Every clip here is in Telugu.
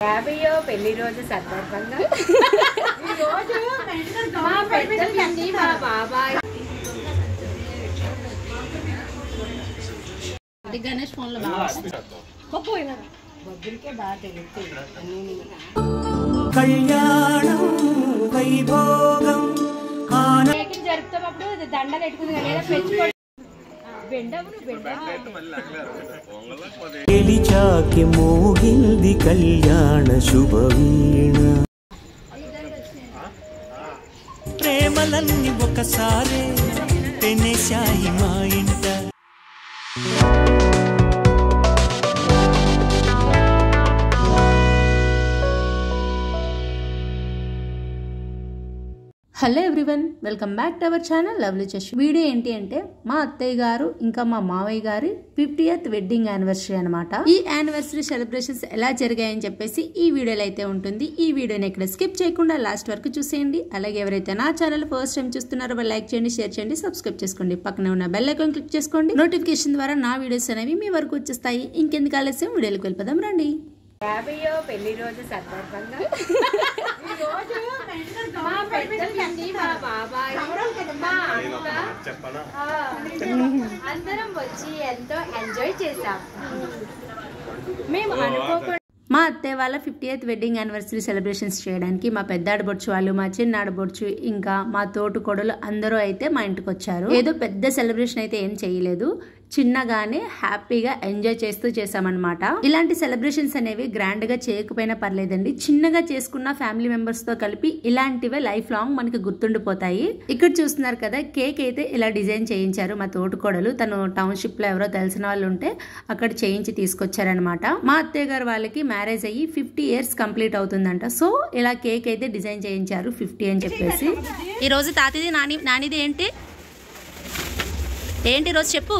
50వ పెళ్లి రోజు సందర్భంగా ఈ రోజు మా పెద్దలండి మా బాబాయ్ గణేష్ ఫోన్ లో బొబ్బరికే బాగా తెలుస్తుంది కళ్యాణం వైభోగం జరుపుతామప్పుడు దండలు ఎట్టుకుంది లేదా పెంచుకోండి ఎలిచాకి మోగింది కళ్యాణ శుభవీణ ప్రేమలన్నీ ఒకసారే పెనేశాయి మా ఇంట hello everyone, welcome back to our channel lovely చెష్. వీడియో ఏంటి అంటే మా అత్తయ్య గారు ఇంకా మా మావయ్య గారి 50th వెడ్డింగ్ యానివర్సరీ అనమాట. ఈ యానివర్సరీ సెలబ్రేషన్స్ ఎలా జరిగాయని చెప్పేసి ఈ వీడియోలో అయితే ఉంటుంది. ఈ వీడియోని ఇక్కడ స్కిప్ చేయకుండా లాస్ట్ వరకు చూసేయండి. అలాగే ఎవరైతే నా ఛానల్ ఫస్ట్ టైం చూస్తున్నారో వాళ్ళు లైక్ చేయండి, షేర్ చేయండి, సబ్స్క్రైబ్ చేసుకోండి. పక్కనే ఉన్న బెల్ ఐకాన్ క్లిక్ చేసుకోండి. నోటిఫికేషన్ ద్వారా నా వీడియోస్ అనేవి మీ వరకు వచ్చేస్తాయి. ఇంకెందుకు ఆలస్యం, వీడియోకి వెళ్ళిపోదాం రండి. 50వ పెళ్లి రోజు సందర్భంగా ఈ రోజు మా పెద్దలండి మా బాబాయ్ మా అక్క అందరం వచ్చి ఎంతో ఎంజాయ్ చేసాం. మేము అనుకోకుండా మా అత్తయ్య వాళ్ళ 50th వెడ్డింగ్ యానివర్సరీ సెలబ్రేషన్స్ చేయడానికి మా పెద్ద ఆడబొడుచు వాళ్ళు, మా చిన్న ఆడబొడుచు, ఇంకా మా తోటి కొడలు అందరూ అయితే మా ఇంటికి వచ్చారు. ఏదో పెద్ద సెలబ్రేషన్ అయితే ఏం చేయలేదు, చిన్నగానే హ్యాపీగా ఎంజాయ్ చేస్తూ చేసామన్నమాట. ఇలాంటి సెలబ్రేషన్స్ అనేవి గ్రాండ్ గా చేయకపోయినా పర్లేదండి, చిన్నగా చేసుకున్న ఫ్యామిలీ మెంబర్స్ తో కలిపి ఇలాంటివే లైఫ్ లాంగ్ మనకి గుర్తుండిపోతాయి. ఇక్కడ చూస్తున్నారు కదా, కేక్ అయితే ఇలా డిజైన్ చేయించారు మా తోటికోడలు. తను టౌన్షిప్ లో ఎవరో తెలిసిన వాళ్ళు ఉంటే అక్కడ చేయించి తీసుకొచ్చారనమాట. మా అత్తయ్య గారు వాళ్ళకి మ్యారేజ్ అయ్యి 50 years కంప్లీట్ అవుతుందంట. సో ఇలా కేక్ అయితే డిజైన్ చేయించారు 50 అని చెప్పేసి. ఈ రోజు తాతిది నానిది ఏంటి రోజు చెప్పు.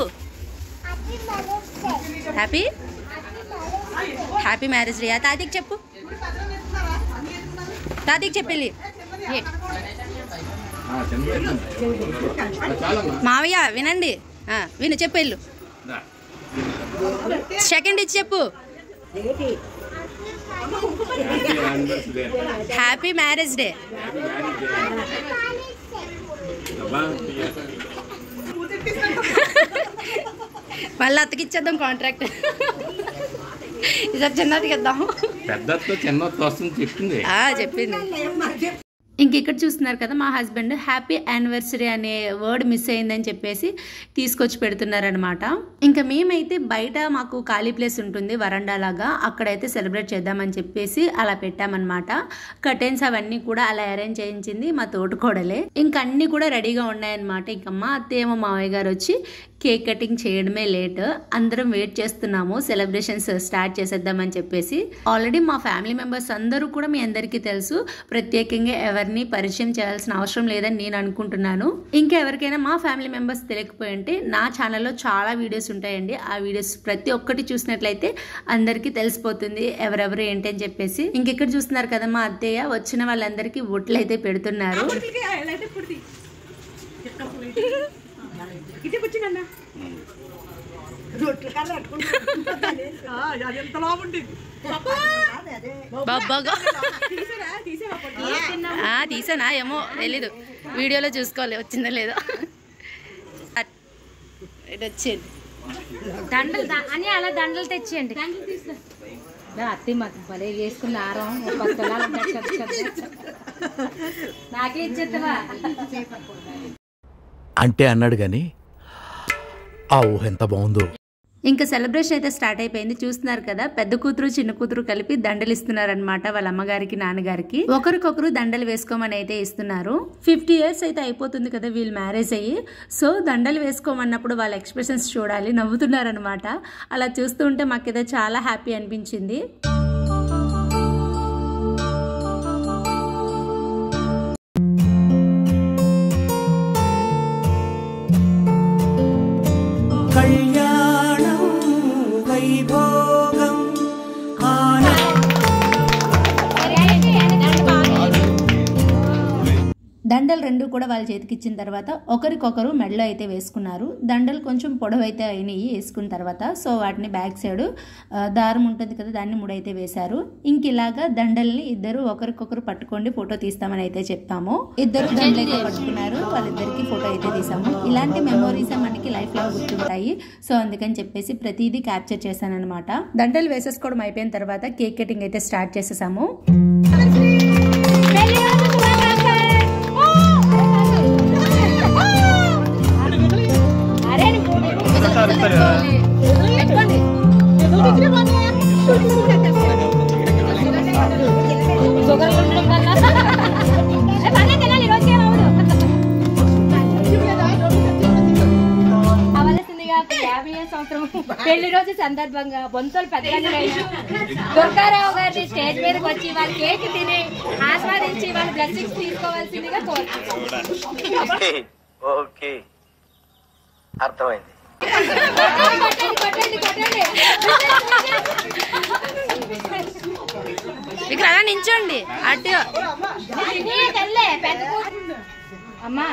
Happy marriage day. తాతకి చెప్పు, తాతకి చెప్పెళ్ళి. మావయ్య వినండి, విను, చెప్పెళ్ళు. సెకండ్ ఇచ్చి చెప్పు, హ్యాపీ మ్యారేజ్ డే. మళ్ళీ అత్తకిచ్చేద్దాం కాంట్రాక్ట్. ఇది చిన్నది ఇద్దాం. చెప్పింది. ఇంక ఇక్కడ చూస్తున్నారు కదా, మా హస్బెండ్ హ్యాపీ యానివర్సరీ అనే వర్డ్ మిస్ అయిందని చెప్పేసి తీసుకొచ్చి పెడుతున్నారనమాట. ఇంకా మేమైతే బయట మాకు ఖాళీ ప్లేస్ ఉంటుంది వరండా లాగా, అక్కడైతే సెలబ్రేట్ చేద్దామని చెప్పేసి అలా పెట్టామన్నమాట. కర్టెన్స్ అవన్నీ కూడా అలా అరేంజ్ చేయించింది మా తోటకోడలే. ఇంక అన్ని కూడా రెడీగా ఉన్నాయన్నమాట. ఇంకా మా అత్తయ్య మావయ్య గారు వచ్చి కేక్ కటింగ్ చేయడమే లేట్. అందరం వెయిట్ చేస్తున్నాము సెలబ్రేషన్స్ స్టార్ట్ చేసేద్దామని చెప్పేసి. ఆల్రెడీ మా ఫ్యామిలీ మెంబర్స్ అందరూ కూడా మీ అందరికీ తెలుసు, ప్రత్యేకంగా ఎవరిని పరిచయం చేయాల్సిన అవసరం లేదని నేను అనుకుంటున్నాను. ఇంకా ఎవరికైనా మా ఫ్యామిలీ మెంబర్స్ తెలియకపోయి ఉంటే నా ఛానల్లో చాలా వీడియోస్ ఉంటాయండి. ఆ వీడియోస్ ప్రతి ఒక్కటి చూసినట్లయితే అందరికీ తెలిసిపోతుంది ఎవరెవరు ఏంటి అని చెప్పేసి. ఇంకెక్కడ చూస్తున్నారు కదా, మా అత్తయ్య వచ్చిన వాళ్ళందరికీ బొట్లు అయితే పెడుతున్నారు. తీసానా ఏమో తెలీదు, వీడియోలో చూసుకోవాలి వచ్చిందో లేదో. వచ్చింది దండలు అని అలా దండలు తెచ్చేయండి. అత్తి మాకు భలే చేసుకున్న ఆరం నాకే ఇచ్చేస్తావా అంటే అన్నాడు గాని ఆ ఊహ ఎంత బాగుందో. ఇంకా సెలబ్రేషన్ అయితే స్టార్ట్ అయిపోయింది. చూస్తున్నారు కదా, పెద్ద కూతురు చిన్న కూతురు కలిపి దండలు ఇస్తున్నారనమాట వాళ్ళ అమ్మగారికి నాన్నగారికి. ఒకరికొకరు దండలు వేసుకోమని అయితే ఇస్తున్నారు. 50 years అయితే అయిపోతుంది కదా వీళ్ళు మ్యారేజ్ అయ్యి. సో దండలు వేసుకోమన్నప్పుడు వాళ్ళ ఎక్స్ప్రెషన్స్ చూడాలి, నవ్వుతున్నారనమాట. అలా చూస్తూ ఉంటే మాకైతే చాలా హ్యాపీ అనిపించింది. కళ్యాణం వైభోగం దండలు రెండు కూడా వాళ్ళ చేతికి ఇచ్చిన తర్వాత ఒకరికొకరు మెడలో అయితే వేసుకున్నారు. దండలు కొంచెం పొడవైతే అయినాయి వేసుకున్న తర్వాత. సో వాటిని బ్యాక్ సైడ్ దారం ఉంటుంది కదా, దాన్ని ముడైతే వేశారు. ఇంక ఇలాగా దండల్ని ఇద్దరు ఒకరికొకరు పట్టుకోండి ఫోటో తీస్తామని అయితే చెప్పాము. ఇద్దరు దండలు అయితే పట్టుకున్నారు, వాళ్ళిద్దరికి ఫోటో అయితే తీసాము. ఇలాంటి మెమోరీస్ మనకి లైఫ్ లో గుర్తుంటాయి. సో అందుకని చెప్పేసి ప్రతిదీ క్యాప్చర్ చేశాను అనమాట. దండలు వేసేసుకోవడం అయిపోయిన తర్వాత కేక్ కటింగ్ అయితే స్టార్ట్ చేసేసాము. పెళ్లి రోజు సందర్భంగా బొంతలు పెద్దగా దుర్గారావు గారిని స్టేజ్ మీదకి వచ్చి వాళ్ళ కేక్ తిని ఆస్వాదించి వాళ్ళ బ్లెస్సింగ్స్ తీసుకోవాల్సిందిగా కోరుతున్నాను. ఓకే, అర్థమైంది. ఇక్కడ అలా నించోండి అటు అమ్మా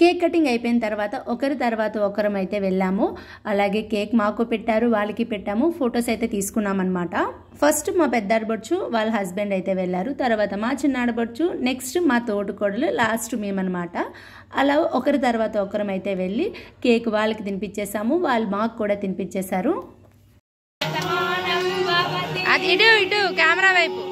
కేక్ కటింగ్ అయిపోయిన తర్వాత ఒకరి తర్వాత ఒకరం అయితే వెళ్ళాము. అలాగే కేక్ మాకు పెట్టారు, వాళ్ళకి పెట్టాము. ఫొటోస్ అయితే తీసుకున్నాం అనమాట. ఫస్ట్ మా పెద్ద ఆడబొచ్చు వాళ్ళ హస్బెండ్ అయితే వెళ్ళారు, తర్వాత మా చిన్న ఆడబొచ్చు, నెక్స్ట్ మా తోటికోడలు, లాస్ట్ మేమన్నమాట. అలా ఒకరి తర్వాత ఒకరం అయితే వెళ్ళి కేక్ వాళ్ళకి తినిపించేసాము, వాళ్ళు మాకు కూడా తినిపించేశారు. ఇటు ఇటు కెమెరా వైపు.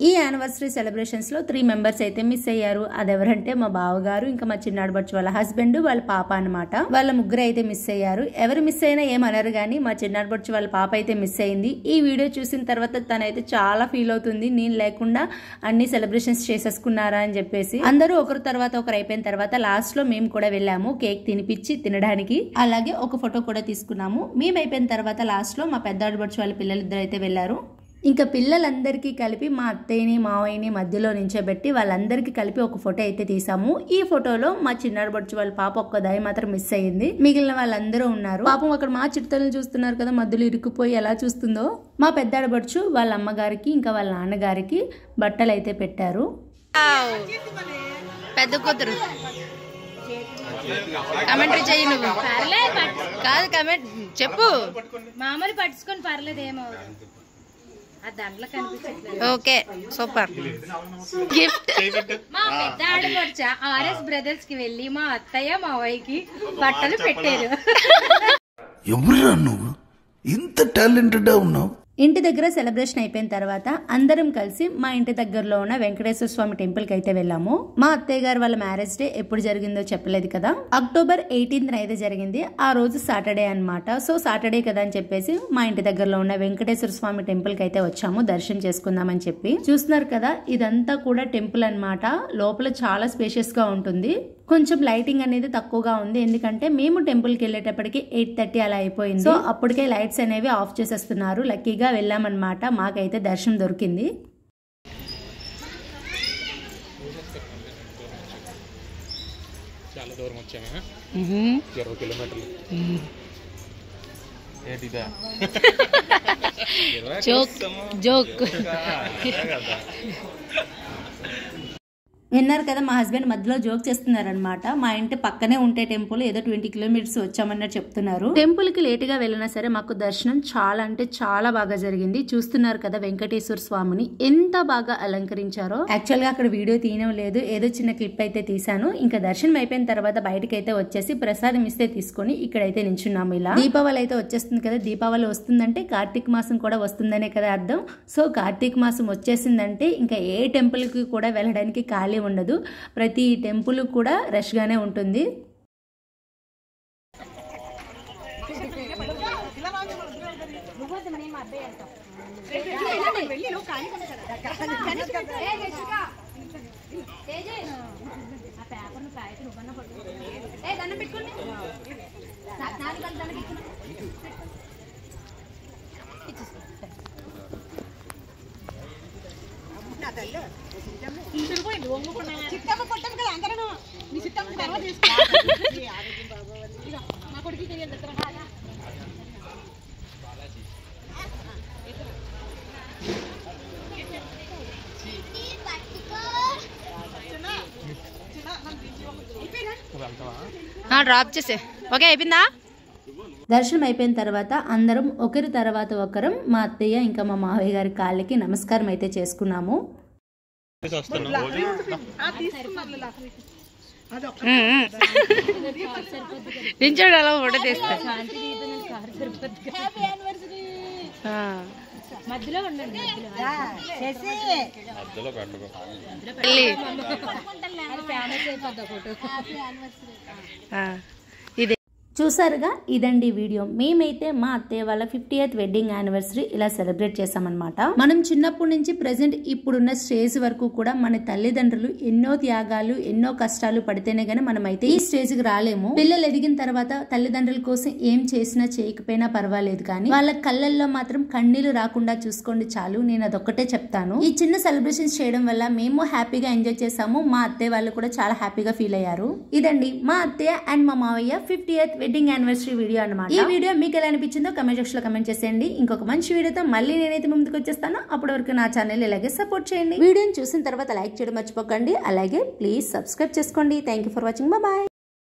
ఈ యానివర్సరీ సెలబ్రేషన్స్లో 3 మెంబర్స్ అయితే మిస్ అయ్యారు. అదెవరంటే మా బావగారు, ఇంకా మా చిన్నాడబొచ్చు వాళ్ళ హస్బెండ్, వాళ్ళ పాప అనమాట. వాళ్ళ ముగ్గురు అయితే మిస్ అయ్యారు. ఎవరు మిస్ అయినా ఏమనరు కానీ మా చిన్నాడబొచ్చు వాళ్ళ పాప అయితే మిస్ అయింది. ఈ వీడియో చూసిన తర్వాత తనైతే చాలా ఫీల్ అవుతుంది, నేను లేకుండా అన్ని సెలబ్రేషన్స్ చేసేసుకున్నారా అని చెప్పేసి. అందరూ ఒకరి తర్వాత ఒకరు అయిపోయిన తర్వాత లాస్ట్ లో మేము కూడా వెళ్ళాము కేక్ తినిపించి తినడానికి. అలాగే ఒక ఫోటో కూడా తీసుకున్నాము. మేము అయిపోయిన తర్వాత లాస్ట్ లో మా పెద్ద ఆడబొచ్చు వాళ్ళ పిల్లలిద్దరు అయితే వెళ్ళారు. ఇంకా పిల్లలందరికీ కలిపి మా అత్తయ్యని మావయ్యని మధ్యలో నించోబెట్టి వాళ్ళందరికీ కలిపి ఒక ఫోటో అయితే తీసాము. ఈ ఫోటోలో మా చిన్నాడబొచ్చు వాళ్ళ పాప ఒక్కదాయి మాత్రం మిస్ అయ్యింది, మిగిలిన వాళ్ళందరూ ఉన్నారు. పాపం అక్కడ మా చిట్టలను చూస్తున్నారు కదా, మధ్యలో ఇరుక్కుపోయి ఎలా చూస్తుందో. మా పెద్ద ఆడబొచ్చు వాళ్ళ అమ్మగారికి ఇంకా వాళ్ళ నాన్నగారికి బట్టలు అయితే పెట్టారు. పెద్ద కూతురు కమెంట్ చెయ్యి, నువ్వు కాదు కమెంట్ చెప్పు. మామూలు పట్టుకొని పర్లేదు, ఏమో ఆ దాంట్లో కనిపించట్లేదు. Okay super. గిఫ్ట్ మా పెద్ద ఆడపడుచ ఆర్ఎస్ బ్రదర్స్ కి వెళ్ళి మా అత్తయ్య మావయ్యకి బట్టలు పెట్టారు. ఎవరురా నువ్వు, ఇంత టాలెంటెడ్ ఉన్నావు? ఇంటి దగ్గర సెలబ్రేషన్ అయిపోయిన తర్వాత అందరం కలిసి మా ఇంటి దగ్గరలో ఉన్న వెంకటేశ్వర స్వామి టెంపుల్ కి అయితే వెళ్ళాము. మా అత్తయ్య గారు వాళ్ళ మ్యారేజ్ డే ఎప్పుడు జరిగిందో చెప్పలేదు కదా, అక్టోబర్ 18th అయితే జరిగింది. ఆ రోజు సాటర్డే అన్నమాట. సో సాటర్డే కదా అని చెప్పేసి మా ఇంటి దగ్గరలో ఉన్న వెంకటేశ్వర స్వామి టెంపుల్ కి అయితే వచ్చాము దర్శనం చేసుకుందామని చెప్పి. చూస్తున్నారు కదా, ఇదంతా కూడా టెంపుల్ అన్నమాట. లోపల చాలా స్పేషియస్ గా ఉంటుంది. కొంచెం లైటింగ్ అనేది తక్కువగా ఉంది, ఎందుకంటే మేము టెంపుల్ కి వెళ్ళేటప్పటికి 8:30 అలా అయిపోయింది. సో అప్పటికే లైట్స్ అనేవి ఆఫ్ చేసేస్తున్నారు. లక్కీగా వెళ్ళామన్నమాట, మాకైతే దర్శనం దొరికింది. చాలా దూరం వచ్చామా, 20 కిలోమీటర్లు. జోక్ విన్నారు కదా, మా హస్బెండ్ మధ్యలో జోక్ చేస్తున్నారనమాట. మా ఇంటి పక్కనే ఉంటే టెంపుల్, ఏదో 20 కిలోమీటర్స్ వచ్చామన్నట్టు చెప్తున్నారు. టెంపుల్ కి లేట్ గా వెళ్ళినా సరే మాకు దర్శనం చాలా అంటే చాలా బాగా జరిగింది. చూస్తున్నారు కదా వెంకటేశ్వర స్వామిని ఎంత బాగా అలంకరించారో. యాక్చువల్ గా అక్కడ వీడియో తీయడం లేదు, ఏదో చిన్న క్లిప్ అయితే తీసాను. ఇంకా దర్శనం అయిపోయిన తర్వాత బయటకి అయితే వచ్చేసి ప్రసాదం ఇస్తే తీసుకొని ఇక్కడైతే నించున్నాము. ఇలా దీపావళి అయితే వచ్చేస్తుంది కదా, దీపావళి వస్తుందంటే కార్తీక మాసం కూడా వస్తుందనే కదా అర్థం. సో కార్తీక మాసం వచ్చేసిందంటే ఇంకా ఏ టెంపుల్ కి కూడా వెళ్ళడానికి ఖాళీ ఉండదు, ప్రతి టెంపుల్ కూడా రష్ గానే ఉంటుంది. డ్రాప్ చేసే ఓకే అయిపోయిందా? దర్శనం అయిపోయిన తర్వాత అందరం ఒకరి తర్వాత ఒకరం మా అత్తయ్య ఇంకా మా మావయ్య గారి కాళ్ళకి నమస్కారం అయితే చేసుకున్నాము. మధ్యలో ఉండండి, ఇదే చూసారుగా, ఇదండి వీడియో. మేమైతే మా అత్తయ్య వాళ్ళ 50th వెడ్డింగ్ యానివర్సరీ ఇలా సెలబ్రేట్ చేసామన్నమాట. మనం చిన్నప్పటి నుంచి ప్రెసెంట్ ఇప్పుడున్న స్టేజ్ వరకు కూడా మన తల్లిదండ్రులు ఎన్నో త్యాగాలు ఎన్నో కష్టాలు పడితేనే గానీ మనం అయితే ఈ స్టేజ్ కి రాలేము. పిల్లలు ఎదిగిన తర్వాత తల్లిదండ్రుల కోసం ఏం చేసినా చేయకపోయినా పర్వాలేదు, కానీ వాళ్ళ కళ్ళల్లో మాత్రం కన్నీళ్లు రాకుండా చూసుకోండి చాలు. నేను అదొక్కటే చెప్తాను. ఈ చిన్న సెలబ్రేషన్స్ చేయడం వల్ల మేము హ్యాపీగా ఎంజాయ్ చేసాము, మా అత్తయ్య వాళ్ళు కూడా చాలా హ్యాపీగా ఫీల్ అయ్యారు. ఇదండి మా అత్తయ్య అండ్ మా మావయ్య 50th వెడ్డింగ్ యానివర్సరీ వీడియో అన్నమాట. ఈ వీడియో మీకు ఎలా అనిపించిందో కమెంట్ సెక్షన్ లో కమెంట్ చేసేయండి. ఇంకొక మంచి వీడియోతో మళ్ళీ నేనైతే ముందుకు వచ్చేస్తాను. అప్పటి వరకు నా ఛానల్ ఇలాగే సపోర్ట్ చేయండి. వీడియోని చూసిన తర్వాత లైక్ చేయడం మర్చిపోకండి. అలాగే ప్లీజ్ సబ్స్క్రైబ్ చేసుకోండి. Thank you for watching. Bye.